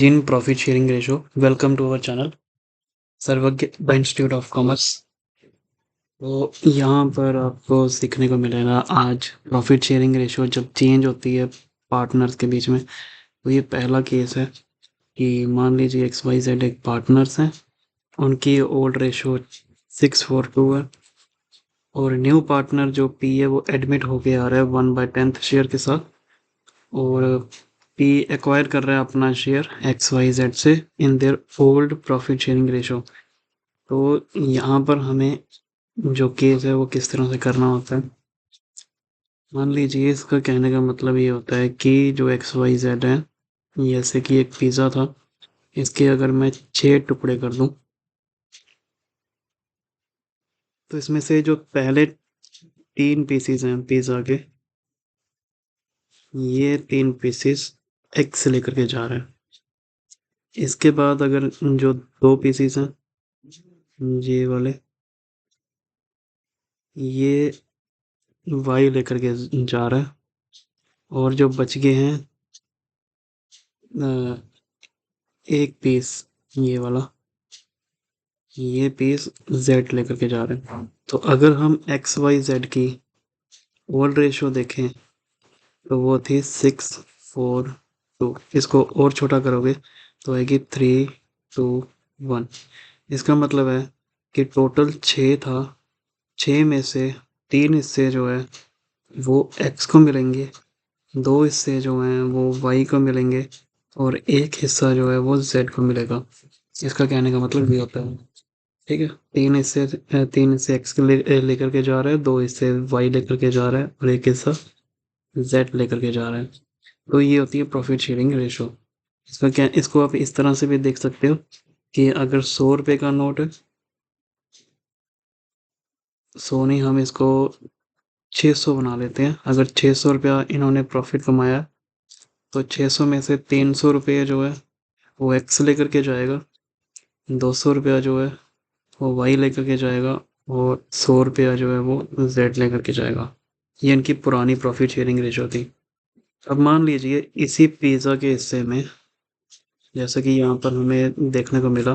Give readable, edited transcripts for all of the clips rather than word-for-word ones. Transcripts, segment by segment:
in profit sharing ratio. Welcome to our channel, सर्वज्ञ the institute of commerce. तो यहाँ पर आपको सीखने को मिलेगा आज प्रॉफिट शेयरिंग रेशियो जब चेंज होती है पार्टनर्स के बीच में। तो ये पहला केस है कि मान लीजिए XYZ एक पार्टनर्स हैं, उनकी ओल्ड रेशियो 6:2 है और न्यू पार्टनर जो P है वो एडमिट होके आ रहा है 1/10 शेयर के साथ, और P एक्वायर कर रहा है अपना शेयर XYZ से in their old profit sharing ratio. तो यहाँ पर हमें जो केस है वो किस तरह से करना होता है। मान लीजिए इसका कहने का मतलब ये होता है कि जो XYZ है, जैसे कि एक पिज़्ज़ा था, इसके अगर मैं 6 टुकड़े कर दूं तो इसमें से जो पहले 3 पीसीज हैं पिज़्ज़ा के, ये 3 पीसीज X लेकर के जा रहे हैं। इसके बाद अगर जो 2 पीसीज हैं ये वाले, ये Y लेकर के जा रहा है, और जो बच गए हैं एक पीस ये वाला, ये पीस Z लेकर के जा रहे हैं। तो अगर हम XYZ की ओल्ड रेशियो देखें तो वो थी 6:4:2। इसको और छोटा करोगे तो आएगी 3:2:1। इसका मतलब है कि टोटल 6 था, 6 में से 3 हिस्से जो है वो X को मिलेंगे, 2 हिस्से जो हैं वो Y को मिलेंगे और 1 हिस्सा जो है वो Z को मिलेगा। इसका कहने का मतलब ये होता है, ठीक है। 3 हिस्से X के लेकर के जा रहा है, 2 हिस्से Y लेकर के जा रहा है और 1 हिस्सा Z लेकर के जा रहा है। तो ये होती है प्रॉफिट शेयरिंग रेशो। इसको आप इस तरह से भी देख सकते हो कि अगर 100 रुपये का नोट है, 100 नहीं, हम इसको 600 बना लेते हैं। अगर 600 रुपया इन्होंने प्रॉफिट कमाया तो 600 में से 300 रुपये जो है वो X लेकर के जाएगा, 200 रुपया जो है वो Y लेकर के जाएगा और 100 रुपया जो है वो Z लेकर के जाएगा। ये इनकी पुरानी प्रॉफिट शेयरिंग रेशो थी। अब मान लीजिए इसी पिज़्ज़ा के हिस्से में, जैसा कि यहाँ पर हमें देखने को मिला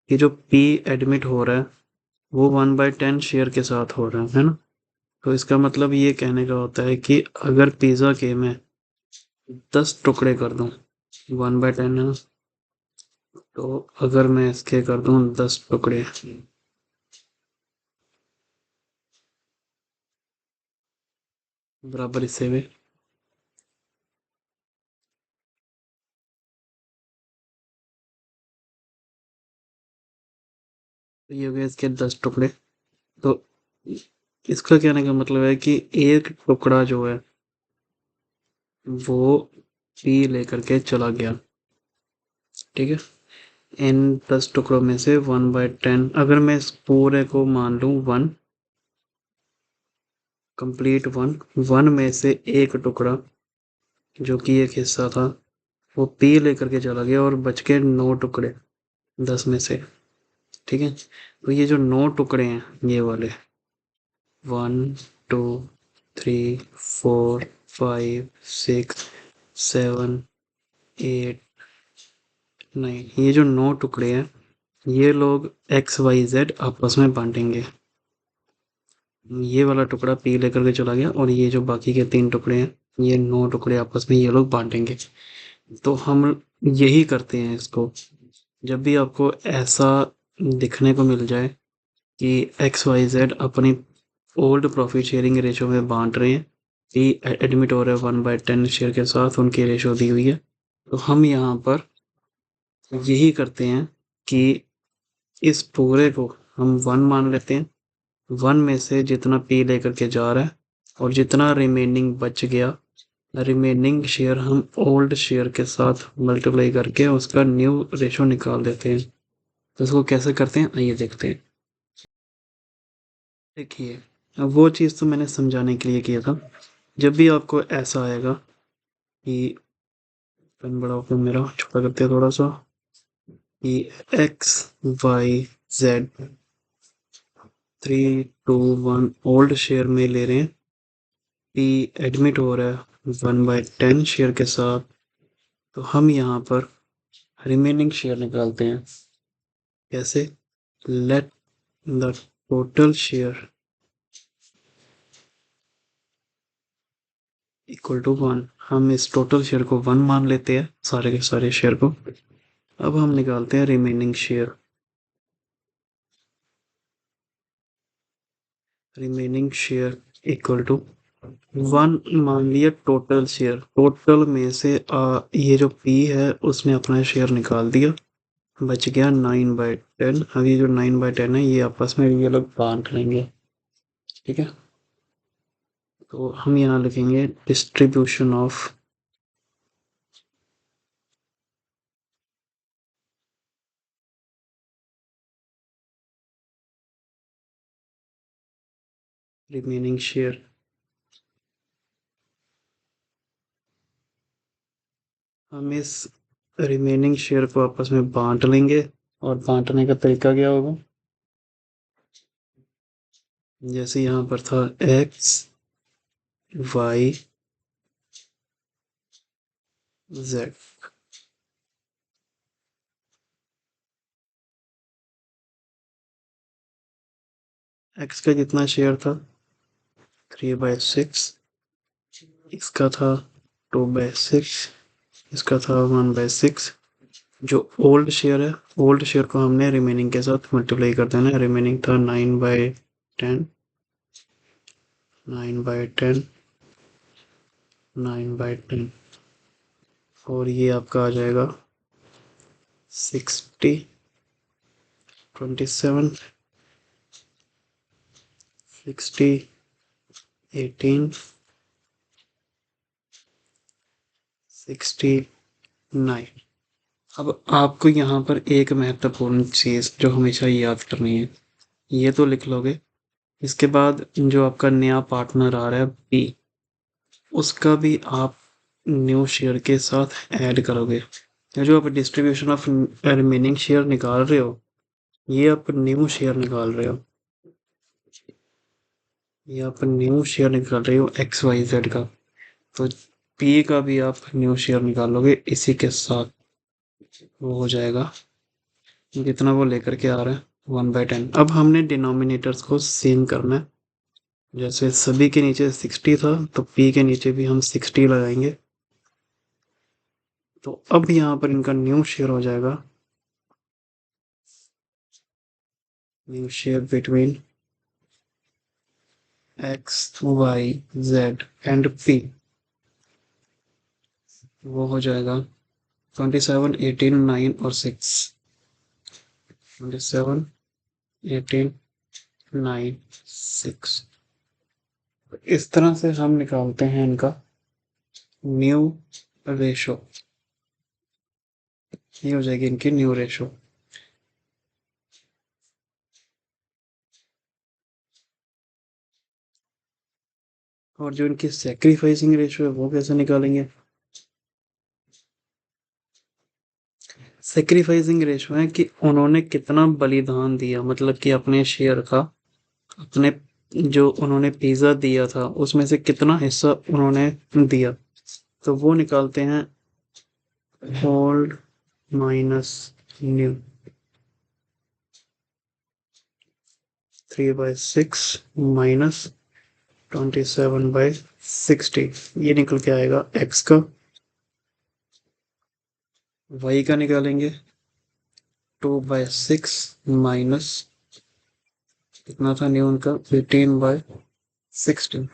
कि जो P एडमिट हो रहा है वो 1/10 शेयर के साथ हो रहा है ना। तो इसका मतलब ये कहने का होता है कि अगर पिज़्ज़ा के मैं 10 टुकड़े कर दूं, 1/10 है ना, तो अगर मैं इसके कर दूं 10 टुकड़े बराबर हिस्से में, तो ये हो गए इसके 10 टुकड़े। तो इसका कहने का मतलब है कि एक टुकड़ा जो है वो P लेकर के चला गया, ठीक है। इन 10 टुकड़ों में से 1/10, अगर मैं इस पूरे को मान लूँ 1, कंप्लीट 1 में से एक टुकड़ा जो कि एक हिस्सा था वो P लेकर के चला गया और बच के 9 टुकड़े 10 में से, ठीक है। तो ये जो 9 टुकड़े हैं ये वाले 1, 2, 3, 4, 5, 6, 7, 8, 9, ये जो 9 टुकड़े हैं ये लोग XYZ आपस में बांटेंगे। ये वाला टुकड़ा P लेकर के चला गया और ये जो बाकी के 3 टुकड़े हैं ये 9 टुकड़े आपस में ये लोग बांटेंगे। तो हम यही करते हैं इसको। जब भी आपको ऐसा दिखने को मिल जाए कि XYZ अपनी ओल्ड प्रॉफिट शेयरिंग रेशो में बांट रहे हैं, P एडमिट हो रहा है 1/10 शेयर के साथ, उनकी रेशो दी हुई है, तो हम यहाँ पर यही करते हैं कि इस पूरे को हम 1 मान लेते हैं। 1 में से जितना P लेकर के जा रहा है और जितना रिमेनिंग बच गया, रिमेनिंग शेयर हम ओल्ड शेयर के साथ मल्टीप्लाई करके उसका न्यू रेशो निकाल देते हैं। तो इसको कैसे करते हैं आइए देखते हैं। देखिए, अब वो चीज़ तो मैंने समझाने के लिए किया था। जब भी आपको ऐसा आएगा कि पेन बड़ा हो गया मेरा, छोटा करते हैं थोड़ा सा, कि XYZ 3:1 ओल्ड शेयर में ले रहे हैं, P एडमिट हो रहा है 1/10 शेयर के साथ, तो हम यहाँ पर रिमेनिंग शेयर निकालते हैं। कैसे? Let the total share equal to 1। हम इस टोटल शेयर को 1 मान लेते हैं, सारे के सारे शेयर को। अब हम निकालते हैं remaining share. Remaining share equal to 1 मान लिया टोटल शेयर। टोटल में से ये जो P है उसने अपना शेयर निकाल दिया, बच गया 9/10। अब ये जो 9/10 है ये आपस में ये लोग बांट लेंगे। ठीक है, तो हम यहाँ लिखेंगे डिस्ट्रीब्यूशन ऑफ रिमेनिंग शेयर। हम इस रिमेनिंग शेयर को आपस में बांट लेंगे, और बांटने का तरीका क्या होगा? जैसे यहाँ पर था x y z। x का कितना शेयर था? 3/6। इसका था 2/6। इसका था 1/6। जो ओल्ड शेयर है, ओल्ड शेयर को हमने रिमेनिंग के साथ मल्टीप्लाई कर देना है। रिमेनिंग था 9/10, 9/10, 9/10, और ये आपका आ जाएगा 60, 27, 60, 18, 69। अब आपको यहाँ पर एक महत्वपूर्ण चीज़ जो हमेशा याद करनी है, ये तो लिख लोगे। इसके बाद जो आपका नया पार्टनर आ रहा है P, उसका भी आप न्यू शेयर के साथ ऐड करोगे। ये जो आप डिस्ट्रीब्यूशन ऑफ रिमेनिंग शेयर निकाल रहे हो, ये आप न्यू शेयर निकाल रहे हो। ये आप न्यू शेयर निकाल रहे हो XYZ का, तो P का भी आप न्यू शेयर निकालोगे इसी के साथ। वो हो जाएगा जितना वो लेकर के आ रहा है 1/10। अब हमने डिनोमिनेटर्स को सेम करना है। जैसे सभी के नीचे 60 था, तो P के नीचे भी हम 60 लगाएंगे। तो अब यहाँ पर इनका न्यू शेयर हो जाएगा, new share between X Y Z and P। वो हो जाएगा 27, 18, 9 और 6। 27, 18, 9, 6। इस तरह से हम निकालते हैं इनका न्यू रेशो। ये हो जाएगी इनकी न्यू रेशो। और जो इनकी सेक्रीफाइसिंग रेशो है वो कैसे निकालेंगे? सेक्रीफाइसिंग रेशो है कि उन्होंने कितना बलिदान दिया, मतलब कि अपने शेयर का, अपने जो उन्होंने पिज्जा दिया था उसमें से कितना हिस्सा उन्होंने दिया। तो वो निकालते हैं ओल्ड माइनस न्यू। 3/6 माइनस 27/60, ये निकल के आएगा x का। y का निकालेंगे 2/6 माइनस कितना था न्यू उनका 18/16,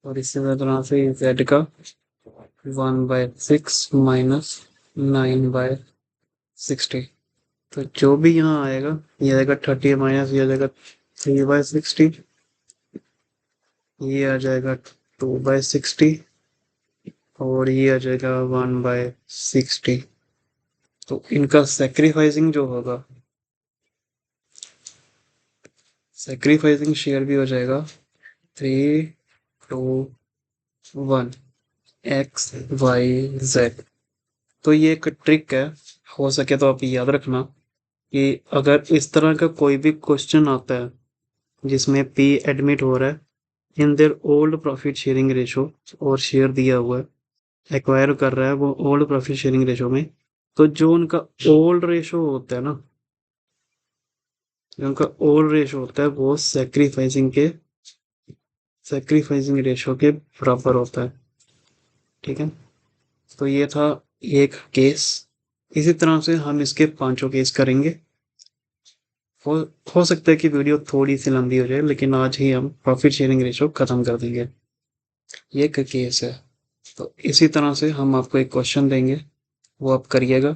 और इससे तरह से z का 1/6 माइनस 9/60। तो जो भी यहाँ आएगा, ये आएगा 30 माइनस ये आ जाएगा 3/60, ये आ जाएगा 2/60, और ये आ जाएगा 1/60। तो इनका सेक्रीफाइसिंग जो होगा, सेक्रीफाइसिंग शेयर भी हो जाएगा 3, 2, 1 XYZ। तो ये एक ट्रिक है, हो सके तो आप याद रखना कि अगर इस तरह का कोई भी क्वेश्चन आता है जिसमें P एडमिट हो रहा है in their old profit sharing ratio और शेयर दिया हुआ है, एक्वायर कर रहा है वो ओल्ड प्रॉफिट शेयरिंग रेशो में, तो जो उनका ओल्ड रेशो होता है ना, जो उनका ओल्ड रेशो होता है वो सेक्रीफाइसिंग रेशो के बराबर होता है। ठीक है, तो ये था एक केस। इसी तरह से हम इसके पांचों केस करेंगे। हो हो सकता है कि वीडियो थोड़ी सी लंबी हो जाए, लेकिन आज ही हम प्रॉफिट शेयरिंग रेशो खत्म कर देंगे। ये एक केस है। तो इसी तरह से हम आपको एक क्वेश्चन देंगे, वो आप करिएगा।